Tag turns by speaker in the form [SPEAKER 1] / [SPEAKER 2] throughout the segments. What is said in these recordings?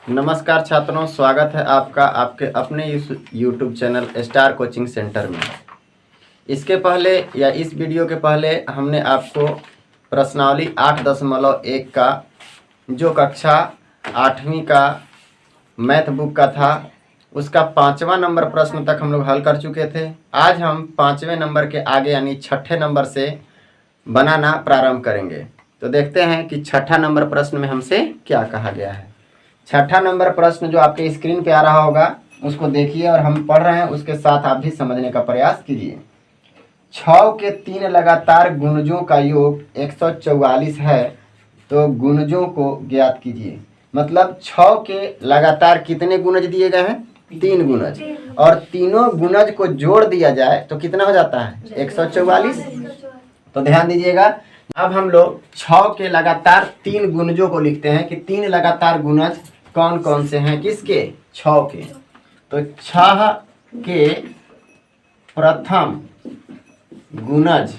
[SPEAKER 1] नमस्कार छात्रों, स्वागत है आपका आपके अपने इस YouTube channel star coaching centre में। इसके पहले या इस वीडियो के पहले हमने आपको प्रश्नावली 8.1 का जो कक्षा 8वीं का मैथ बुक का था उसका 5वां नंबर प्रश्न तक हम लोग हल कर चुके थे। आज हम 5वें नंबर के आगे यानी 6ठे नंबर से बनाना प्रारंभ करेंगे। तो देखते हैं कि 6ठा नंबर प्रश्न में हमसे क्या कहा गया है। 6ठा नंबर प्रश्न जो आपके स्क्रीन पे आ रहा होगा उसको देखिए और हम पढ़ रहे हैं, उसके साथ आप भी समझने का प्रयास कीजिए। 6 के 3 लगातार गुणजों का योग 144 है, तो गुणजों को ज्ञात कीजिए। मतलब 6 के लगातार कितने गुणज दिए गए हैं? 3 गुणज, और तीनों गुणज को जोड़ दिया जाए तो कितना हो जाता है? 144। तो ध्यान दीजिएगा, अब हम लोग 6 के लगातार 3 गुणजों को लिखते हैं कि 3 लगातार गुणज कौन कौन से हैं किसके? 6 के। तो 6 के प्रथम गुणज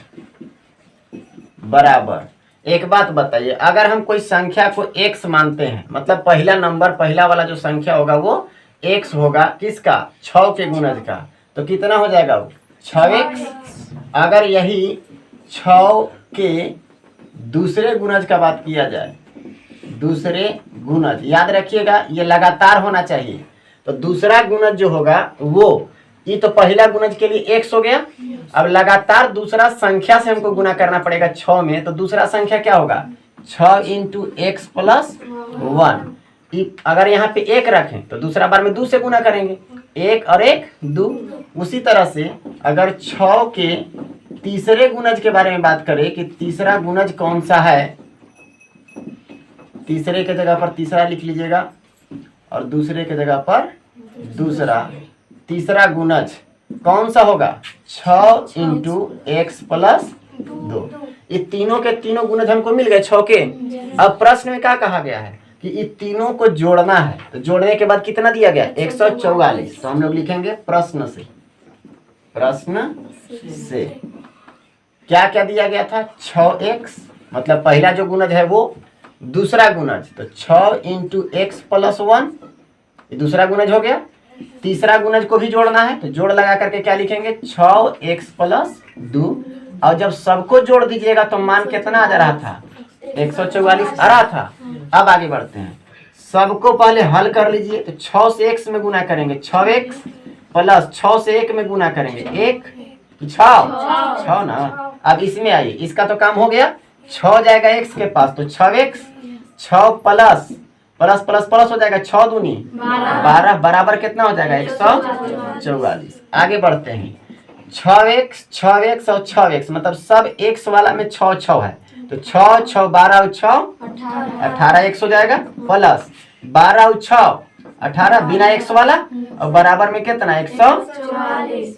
[SPEAKER 1] बराबर, एक बात बताइए, अगर हम कोई संख्या को x मानते हैं, मतलब पहला नंबर पहला वाला जो संख्या होगा वो x होगा, किसका? 6 के गुणज का, तो कितना हो जाएगा वो? 6x। अगर यही 6 के दूसरे गुणज का बात किया जाए, दूसरे गुणज, याद रखिएगा ये लगातार होना चाहिए। तो दूसरा गुणज जो होगा वो, ये तो पहला गुणज के लिए x हो गया। अब लगातार दूसरा संख्या से हमको गुना करना पड़ेगा 6 में, तो दूसरा संख्या क्या होगा? 6 × x + 1। अगर यहाँ पे 1 रखें तो दूसरा बार में 2 से गुना करेंगे, 1 और 1 2। उसी तरह से अगर 6 के तीसरे गुणज के बारे में बात करें कि तीसरा गुणज कौन सा है, तीसरे के जगह पर तीसरा लिख लीजिएगा और दूसरे के जगह पर दूसरा। तीसरा गुणज कौन सा होगा? 6 × x + 2। ये तीनों के तीनों गुणज हमको मिल गए 6 के। अब प्रश्न में क्या कहा गया है कि ये तीनों को जोड़ना है, तो जोड़ने के बाद कितना दिया गया? 144। तो हम लोग लिखेंगे प्रश्न से, प्रश्न से क्या क्या दिया गया था? 6x, मतलब पहला जो गुणज है वो, दूसरा गुणज तो 6 × x + 1, ये दूसरा गुणज हो गया। तीसरा गुणज को भी जोड़ना है, तो जोड़ लगा करके क्या लिखेंगे? 6x + 2। और जब सबको जोड़ दीजिएगा तो मान कितना आ जा रहा था? 144 आ रहा था। अब आगे बढ़ते हैं, सबको पहले हल कर लीजिए। तो 6 से x में गुना करेंगे 6x, प्लस 6 से 1 में गुना करेंगे 1 6 ना। अब इसमें आइए, इसका तो काम हो गया, 6 जाएगा x के पास तो 6x, 6 plus plus plus plus हो जाएगा 6 दूनी 12, बराबर कितना हो जाएगा? 144। आगे बढ़ते हैं, 6x 6x और 6x, मतलब सब x वाला में 6 6 है, तो 6 6 12 और 6 18 x हो जाएगा, प्लस 12 और 6 18 बिना x वाला, और बराबर में कितना? 144।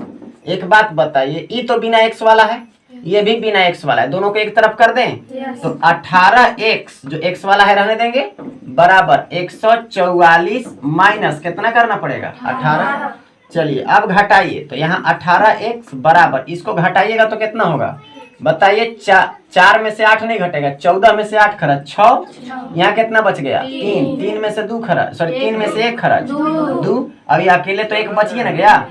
[SPEAKER 1] एक बात बताइए, ये तो बिना x वाला है, ये भी बिना x वाला है, दोनों को एक तरफ कर दें तो 18x जो x वाला है रहने देंगे, बराबर 144 माइनस कितना करना पड़ेगा? 18। चलिए अब घटाइए, तो यहाँ 18x बराबर, इसको घटाइएगा तो कितना होगा बताइए? 4 में से 8 नहीं घटेगा, 14 में से 8 खरा 6, यहाँ कितना बच गया? 3, 3 में से 2 खरा, सॉरी 3 में से 1 खरा 2। अभी अकेले तो 1 बचिए ना गया,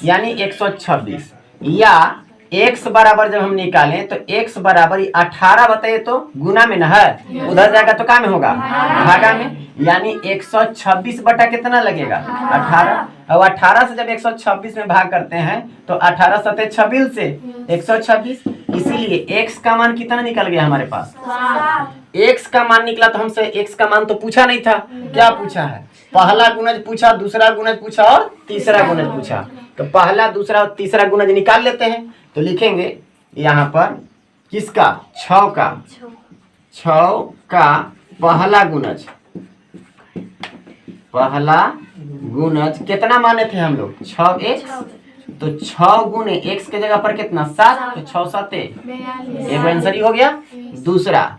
[SPEAKER 1] यानी 126। या x बराबर जब हम निकालें तो x बराबर 18 बताइए तो गुना में ना है, उधर जाएगा तो क्या में होगा? भागा में, यानी 126 बटा कितना लगेगा? 18। और 18 से जब 126 में भाग करते हैं तो 18 सते 26 से 126, इसीलिए x का मान कितना निकल गया हमारे पास? x का मान निकला। तो हमसे x का मान तो पूछा नहीं था, क्या पूछा है? पहला गुणज पूछा, दूसरा गुणज पूछा और तीसरा गुणज पूछा। तो पहला दूसरा और तीसरा गुणज निकाल लेते हैं। तो लिखेंगे यहाँ पर किसका? 6 का पहला गुणज, पहला गुणज कितना माने थे हम लोग? 6x, तो 6 गुने x के जगह पर कितना? 7, तो 6 7 एक आंसर ही हो गया। दूसरा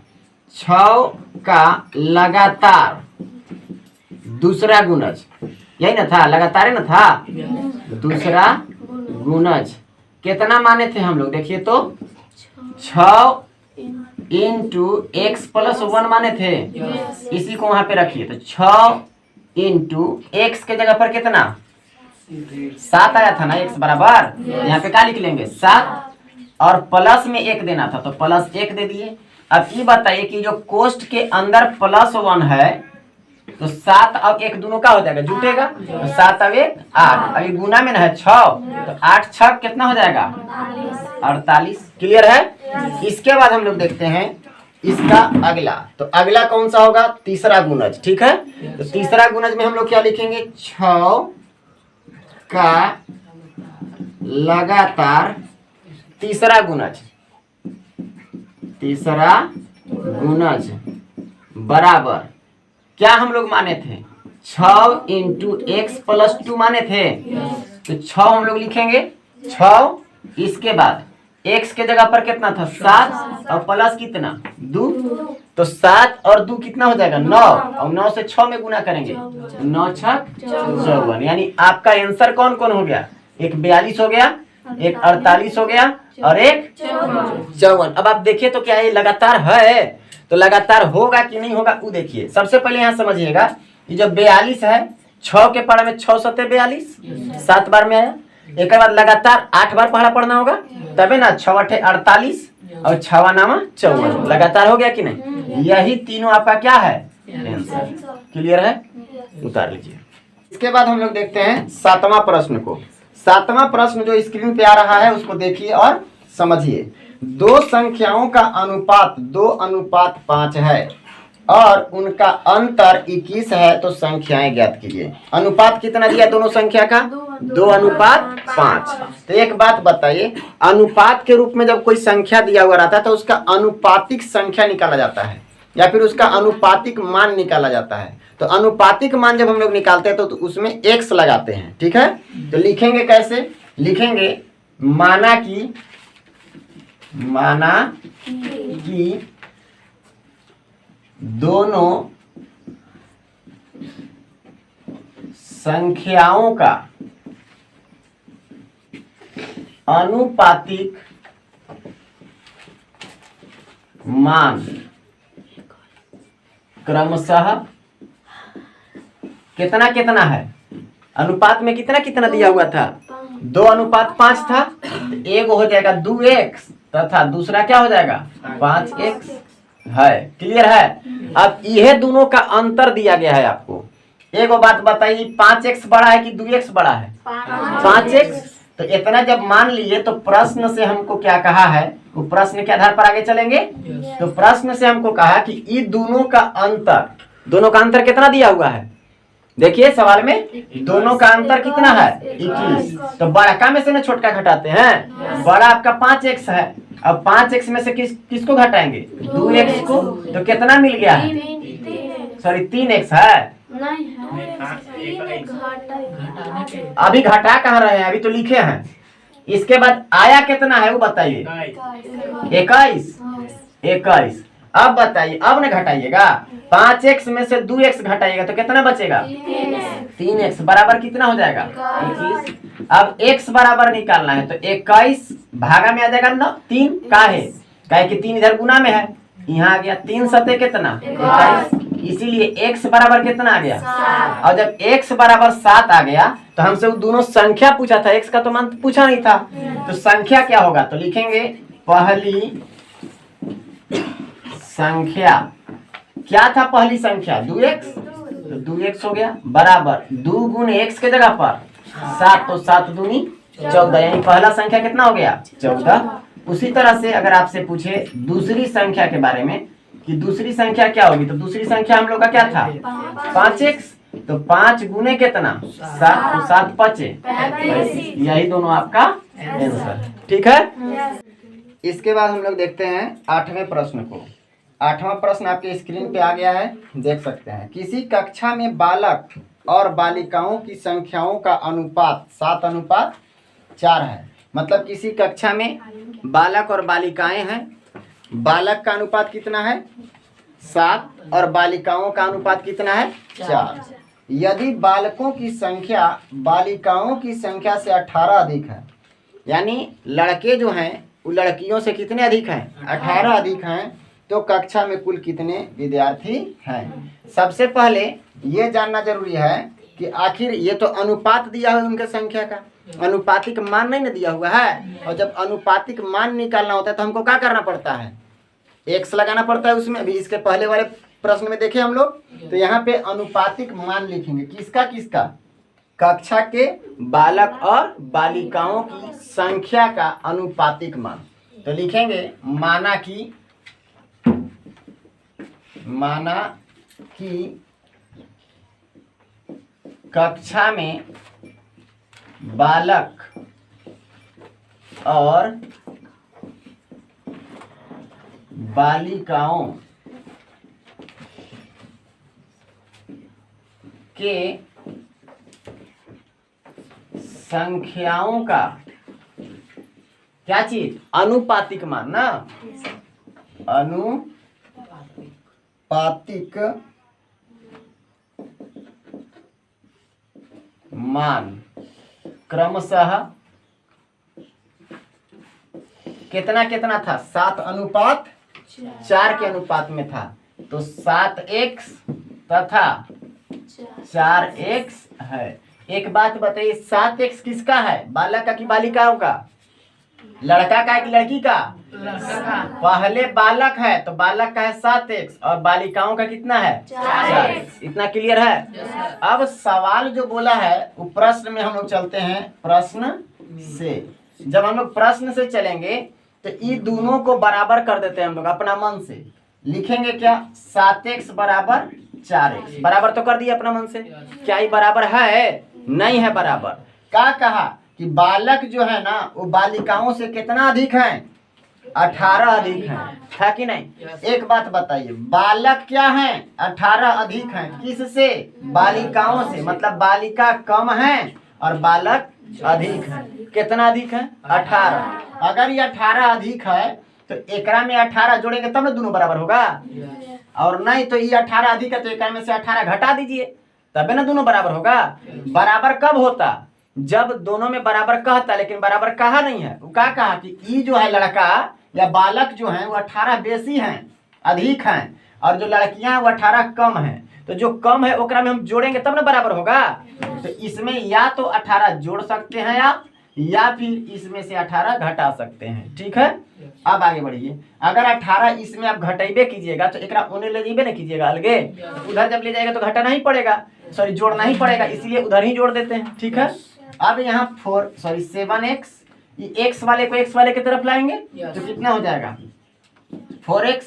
[SPEAKER 1] 6 का लगातार दूसरा गुणज, यही ना था, लगातार है ना था, दूसरा गुणज कितना माने थे हम लोग? देखिए तो 6 × x + 1 माने थे, इसी को वहां पे रखिए। तो 6 इंटू एक्स के जगह पर कितना 7 आया था ना, एक्स बराबर यहाँ पे क्या लिख लेंगे 7 और प्लस में 1 देना था तो प्लस 1 दे दिए। अब ये बताइए कि जो कोष्ठ के अंदर +1 है तो 7 और 1 दोनों का हो जाएगा जुटेगा, तो 7 और 1 8, अभी गुना में ना है 6 तो 8 6 कितना हो जाएगा 48। क्लियर है। इसके बाद हम लोग देखते हैं इसका अगला, तो अगला कौन सा होगा तीसरा गुणज। ठीक है, तो तीसरा गुणज में हम लोग क्या लिखेंगे 6 का लगातार तीसरा गुणज, तीसरा गुणज बराबर क्या हम लोग माने थे 6 इंटू एक्स प्लस 2 माने थे, तो 6 हम लोग लिखेंगे 6, इसके बाद x के जगह पर कितना था 7 और प्लस कितना 2, तो 7 और 2 कितना हो जाएगा 9 और 9 से 6 में गुना करेंगे 9 6 54, यानी आपका आंसर कौन कौन हो गया, एक 42 हो गया, एक 48 हो गया और एक 54। अब आप देखिए तो क्या ये लगातार है, तो लगातार होगा कि नहीं होगा वो देखिए। सबसे पहले यहाँ समझिएगा ये जो 42 है 6 के पढ़ा में 6 7 42 7 बार में आया, एक बार लगातार 8 बार पढ़ा पढ़ना होगा तबे ना 6 8 48 और 6 नामा 54 लगातार हो गया कि नहीं। यही तीनों आपका क्या है आंसर। क्लियर है, उतार लीजिए। इसके बाद हम लोग देखते हैं 7वां प्रश्न को। 7वां प्रश्न जो स्क्रीन पे आ रहा है उसको देखिए और समझिए। दो संख्याओं का अनुपात 2:5 है और उनका अंतर 21 है, तो संख्याएं ज्ञात कीजिए। अनुपात कितना दिया दोनों संख्या का 2:5। तो एक बात बताइए, अनुपात के रूप में जब कोई संख्या दिया हुआ रहता है तो उसका अनुपातिक संख्या निकाला जाता है या फिर उसका अनुपातिक मान निकाला जाता है। तो अनुपातिक मान जब हम लोग निकालते हैं तो उसमें x लगाते हैं। ठीक है, तो लिखेंगे कैसे, लिखेंगे माना कि दोनों संख्याओं का अनुपातिक मान क्रमशः कितना कितना है, अनुपात में कितना कितना दिया हुआ था 2:5 था, तो एक हो जाएगा 2x तथा दूसरा क्या हो जाएगा 5x है। क्लियर है। अब यह दोनों का अंतर दिया गया है आपको। एक बात बताइए 5x बड़ा है कि 2x बड़ा है 5x, तो इतना जब मान लिए तो प्रश्न से हमको क्या कहा है, वो प्रश्न के आधार पर आगे चलेंगे। तो प्रश्न से हमको कहा कि ये दोनों का अंतर कितना दिया हुआ है। देखिए सवाल में दोनों का अंतर कितना है 21, तो बड़ा में से ना छोटका घटाते हैं, बड़ा आपका 5x है, अब 5x में से किसको घटाएंगे 2x को, तो कितना मिल गया है, सॉरी 3x है, अभी घटा कहाँ रहे हैं, अभी तो लिखे हैं। इसके बाद आया कितना है वो बताइए 21। अब बताइए, अब ना घटाइएगा 5x में से 2x घटाइएगा तो कितना बचेगा 3x बराबर कितना हो जाएगा 21। अब x बराबर निकालना है तो 21 भागा में आ जाएगा 9 3 काहे कि 3 इधर गुना में है, यहाँ आ गया 3 सते कितना 21, इसीलिए x बराबर कितना आ गया। और जब x बराबर 7 आ गया तो हमसे वो दोनों संख्या पूछा था, x का तो मान पूछा नहीं था, तो संख्या क्या होगा, तो लिखेंगे पहली संख्या क्या था, पहली संख्या 2x, तो 2x हो गया बराबर 2 गुने x के जगह पर 7, तो 7 दूनी 14, यानी पहला संख्या कितना हो गया 14। उसी तरह से अगर आपसे पूछे दूसरी संख्या के बारे में कि दूसरी संख्या क्या होगी, तो दूसरी संख्या हम लोग का क्या था 5x, तो 5 गुने कितना 7, तो 7 5, यही दोनों आपका आंसर। ठीक है। इसके बाद हम लोग देखते हैं 8वें प्रश्न को। 8वां प्रश्न आपके स्क्रीन पे आ गया है, देख सकते हैं। किसी कक्षा में बालक और बालिकाओं की संख्याओं का अनुपात 7:4 है। मतलब किसी कक्षा में बालक और बालिकाएं हैं, बालक का अनुपात कितना है 7 और बालिकाओं का अनुपात कितना है 4। यदि बालकों की संख्या बालिकाओं की संख्या से 18 अधिक है, यानी लड़के जो हैं वो लड़कियों से कितने अधिक हैं 18 अधिक हैं, तो कक्षा में कुल कितने विद्यार्थी हैं। सबसे पहले ये जानना जरूरी है कि आखिर ये तो अनुपात दिया हुआ है उनके संख्या का, अनुपातिक मान नहीं ना दिया हुआ है। और जब अनुपातिक मान निकालना होता है तो हमको क्या करना पड़ता है, एक्स लगाना पड़ता है उसमें। अभी इसके पहले वाले प्रश्न में देखे हम लोग, तो यहाँ पे अनुपातिक मान लिखेंगे। किसका किसका, कक्षा के बालक और बालिकाओं की संख्या का अनुपातिक मान। तो लिखेंगे माना कि कक्षा में बालक और बालिकाओं के संख्याओं का क्या चीज, अनुपातिक मान ना, अनुपातिक मान क्रमशः कितना कितना था, 7:4 के अनुपात में था। तो 7x तथा 4x है। एक बात बताइए, 7x किसका है, बालक का कि बालिकाओं का, लड़का का कि लड़की का, पहले बालक है तो बालक का है 7x और बालिकाओं का कितना है 4x। इतना क्लियर है। अब सवाल जो बोला है वो प्रश्न में हम लोग चलते हैं, प्रश्न से। जब हम लोग प्रश्न से चलेंगे तो ये दोनों को बराबर कर देते हैं हम लोग अपना मन से। लिखेंगे क्या, 7x बराबर 4x, बराबर तो कर दिए अपना मन से। क्या ये बराबर है, नहीं है बराबर। क्या कहा कि बालक जो है ना वो बालिकाओं से कितना अधिक है, 18 अधिक है कि नहीं। एक बात बताइए, बालक क्या है, 18 अधिक है किससे, बालिकाओं से। मतलब बालिका कम है और बालक अधिक है। कितना अधिक है, 18। अगर ये 18 अधिक है तो एकरा में 18 जोड़ेंगे तब ना दोनों बराबर होगा, और नहीं तो ये 18 अधिक है तो एकरा में से 18 घटा दीजिए तबे ना दोनों बराबर होगा। बराबर कब होता, जब दोनों में बराबर कहता, लेकिन बराबर कहा नहीं है। वो क्या कहा कि ये जो है लड़का या बालक जो है वो 18 बेसी हैं, अधिक हैं, और जो लड़कियां हैं वो 18 कम हैं। तो जो कम है ओकरा में हम जोड़ेंगे तब ना बराबर होगा। तो इसमें या तो 18 जोड़ सकते हैं आप, या फिर इसमें से 18 घटा सकते हैं। ठीक है, अब आगे बढ़िए। अगर 18 इसमें आप घटेबे कीजिएगा तो एकरा उन्हें ले जाइबे ना कीजिएगा अलगे, उधर जब ले जाएगा तो घटाना ही पड़ेगा, सॉरी जोड़ना ही पड़ेगा, इसलिए उधर ही जोड़ देते हैं। ठीक है, अब यहाँ 7x, ये x वाले को x वाले की तरफ लाएंगे तो कितना हो जाएगा 4x,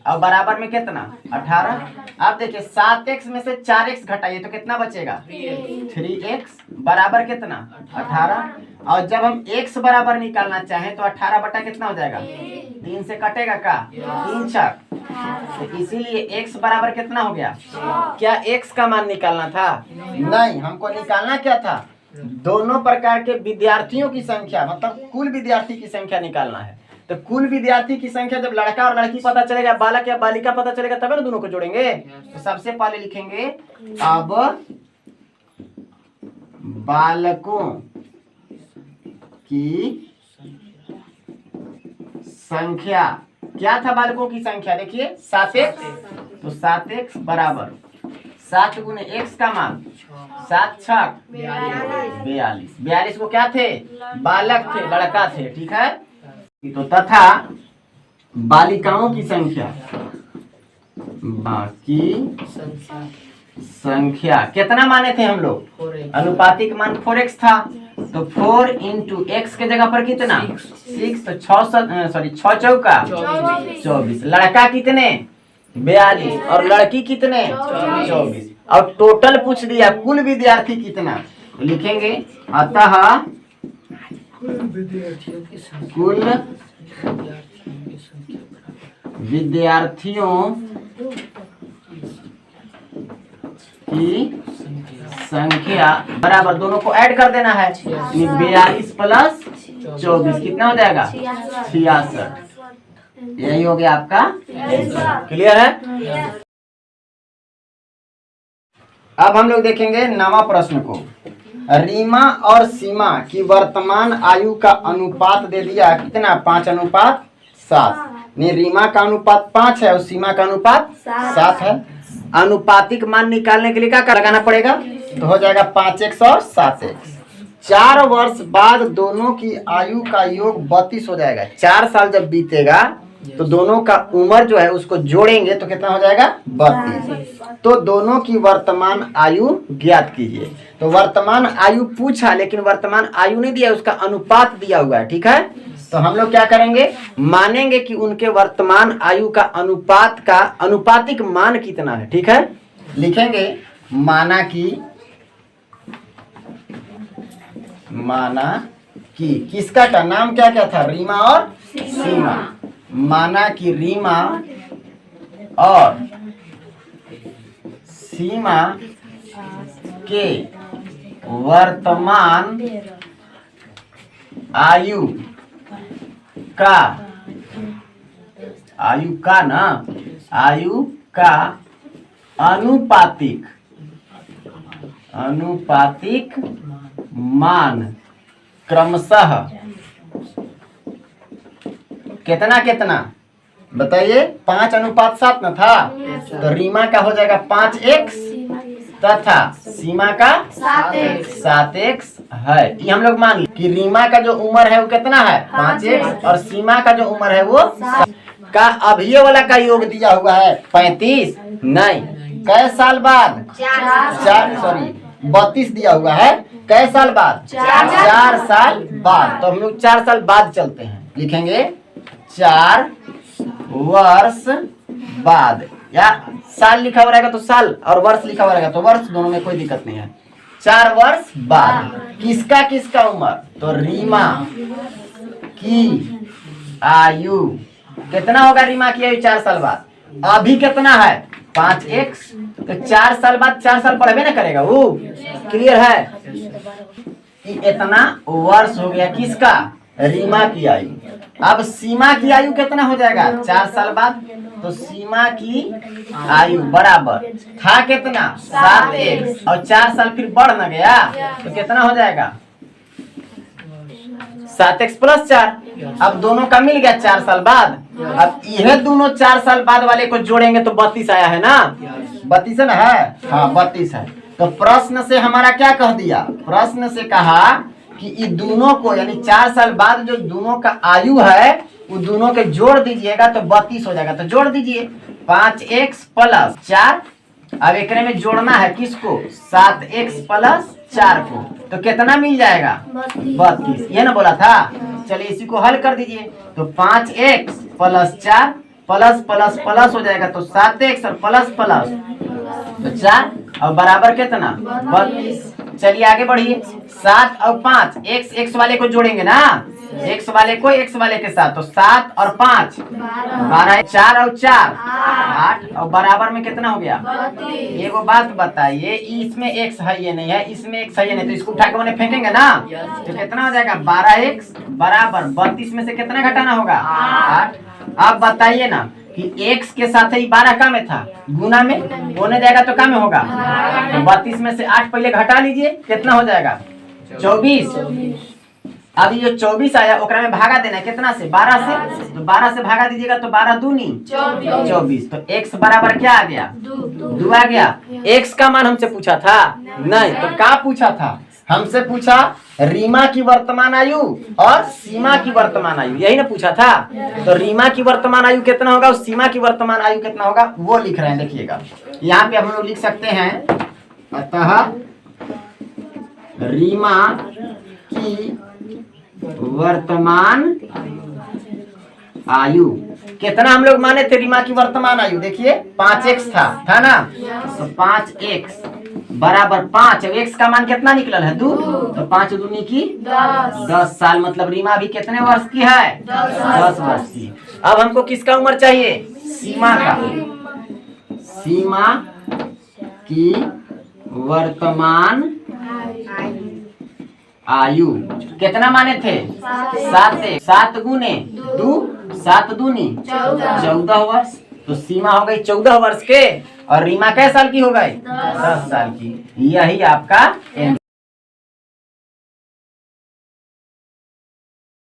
[SPEAKER 1] और बराबर में कितना 18। अब देखिए 7x में से 4x घटाइए तो कितना बचेगा 3x, बराबर कितना 18। और जब हम x बराबर निकालना चाहें तो 18 बटा कितना हो जाएगा, 3 से कटेगा का 3 छक, तो इसीलिए x बराबर कितना हो गया। क्या x का मान निकालना था, नहीं, हमको निकालना क्या था, दोनों प्रकार के विद्यार्थियों की संख्या, मतलब कुल विद्यार्थी की संख्या निकालना है। तो कुल विद्यार्थी की संख्या जब लड़का और लड़की पता चलेगा, बालक या बालिका पता चलेगा, तब ना दोनों को जोड़ेंगे। तो सबसे पहले लिखेंगे अब बालकों की संख्या, क्या था बालकों की संख्या, देखिए 7x, तो 7x बराबर 7 गुने x का मान 7 छक 42 को क्या थे, बालक थे, लड़का थे। ठीक है, तो तथा बालिकाओं की संख्या, बाकी संख्या कितना माने थे हम लोग, अनुपातिक मान 4x था, तो 4 इंटू x के जगह पर कितना 6, तो 6 चौका 24। लड़का कितने 42 और लड़की कितने 24, और टोटल पूछ दिया कुल विद्यार्थी कितना, लिखेंगे अतः कुल विद्यार्थियों की संख्या बराबर, दोनों को ऐड कर देना है, 42 प्लस 24 कितना हो जाएगा 66। यही हो गया आपका आंसर। क्लियर है। अब हम लोग देखेंगे 9वां प्रश्न को। रीमा और सीमा की वर्तमान आयु का अनुपात दे दिया कितना, 5:7। 7। नहीं, रीमा का अनुपात 5 है और सीमा का अनुपात 7 है। अनुपातिक मान निकालने के लिए क्या लगाना पड़ेगा? तो हो जाएगा 5x और 7x। 4 वर्ष बाद दोनों की आयु का योग 32 हो जाएगा। 4 साल जब बीतेगा तो दोनों का उम्र जो है उसको जोड़ेंगे तो कितना हो जाएगा? 32। तो दोनों की वर्तमान आयु ज्ञात कीजिए। तो वर्तमान आयु पूछा लेकिन वर्तमान आयु नहीं दिया, उसका अनुपात दिया हुआ है। ठीक है, तो हम लोग क्या करेंगे? मानेंगे कि उनके वर्तमान आयु का अनुपातिक मान कितना है। ठीक है, लिखेंगे माना कि किसका का नाम क्या क्या था? रीमा और सीमा। माना कि रीमा और सीमा के वर्तमान आयु का अनुपातिक मान क्रमशः कितना बताइए? 5:7 न था, तो रीमा का हो जाएगा 5x तथा सीमा का 7x है। ये हम लोग मान कि रीमा का जो उम्र है वो कितना है? 5x और सीमा का जो उम्र है वो का अभियोग वाला का योग दिया हुआ है 35। नहीं, कै साल बाद? 32 दिया हुआ है। कै साल बाद? 4 साल बाद। तो हम लोग 4 साल बाद चलते हैं, लिखेंगे 4 वर्ष बाद। या साल लिखा हुआ रहेगा तो साल और वर्ष लिखा हुआ रहेगा तो वर्ष, दोनों में कोई दिक्कत नहीं है। 4 वर्ष बाद किसका उम्र? तो रीमा की आयु कितना होगा? रीमा की आयु 4 साल बाद। अभी कितना है? 5x। तो 4 साल बाद 4 साल पढ़वे ना करेगा वो। क्लियर है? इतना वर्ष हो गया किसका? रीमा की आयु। अब सीमा की आयु कितना हो जाएगा? 4 साल बाद। तो सीमा की आयु बराबर था कितना? 7x और 4 साल फिर बढ़ न गया तो कितना हो जाएगा? 7x + 4। अब दोनों का मिल गया 4 साल बाद। अब यह दोनों 4 साल बाद वाले को जोड़ेंगे तो 32 आया है ना? 32 है ना? है, हाँ 32 है। तो प्रश्न से हमारा क्या कह दिया? प्रश्न से कहा कि इन दोनों को यानी 4 साल बाद जो दोनों का आयु है वो दोनों के जोड़ दीजिएगा तो 32 हो जाएगा। तो जोड़ दीजिए 5x + 4। अब एक में जोड़ना है किसको? 7x + 4 को। तो कितना मिल जाएगा? 32। ये ना बोला था? चलिए इसी को हल कर दीजिए। तो 5x + 4 प्लस हो जाएगा तो 7x और प्लस तो 4 और बराबर कितना? 32। चलिए आगे बढ़िए। 7 और 5 x वाले को जोड़ेंगे ना, x वाले को x वाले के साथ, तो 7 और 5 12, 4 और 4 8 और बराबर में कितना हो गया? 32। एगो बात बताइए, इसमें x है ये नहीं है, इसमें x है ये नहीं, तो इसको उठा के मैंने फेंकेंगे ना तो कितना हो जाएगा? 12x बराबर 32 में से कितना घटाना होगा? 8। अब बताइए ना कि x के साथ ही 12 का में था, गुना में होने जाएगा तो का में होगा? तो 32 में से 8 पहले घटा लीजिए, कितना हो जाएगा? 24। अभी जो 24 आया ओकरा में भागा देना है कितना से? 12 से। तो 12 से भागा दीजिएगा तो 12 दूनी 24। तो x बराबर क्या आ गया? 2 आ गया। x का मान हमसे पूछा था? नहीं, तो क्या पूछा था? हमसे पूछा रीमा की वर्तमान आयु और सीमा की वर्तमान आयु, यही ना पूछा था। तो रीमा की वर्तमान आयु कितना होगा और सीमा की वर्तमान आयु कितना होगा वो लिख रहे हैं। देखिएगा यहाँ पे हम लोग लिख सकते हैं, अतः रीमा की वर्तमान आयु कितना हम लोग माने थे? रीमा की वर्तमान आयु देखिए 5x था ना, तो 5x बराबर 5। अब x का मान कितना निकलल है? 2। तो 5 दूनी की 10 साल, मतलब रीमा अभी कितने वर्ष की है? 10 वर्ष की। अब हमको किसका उम्र चाहिए? सीमा का। सीमा की वर्तमान आयु कितना माने थे? 7। 7 गुने 2 7 दूनी 14 वर्ष। तो सीमा हो गई 14 वर्ष के और रीमा कै साल की हो गई? 10 साल की। यही आपका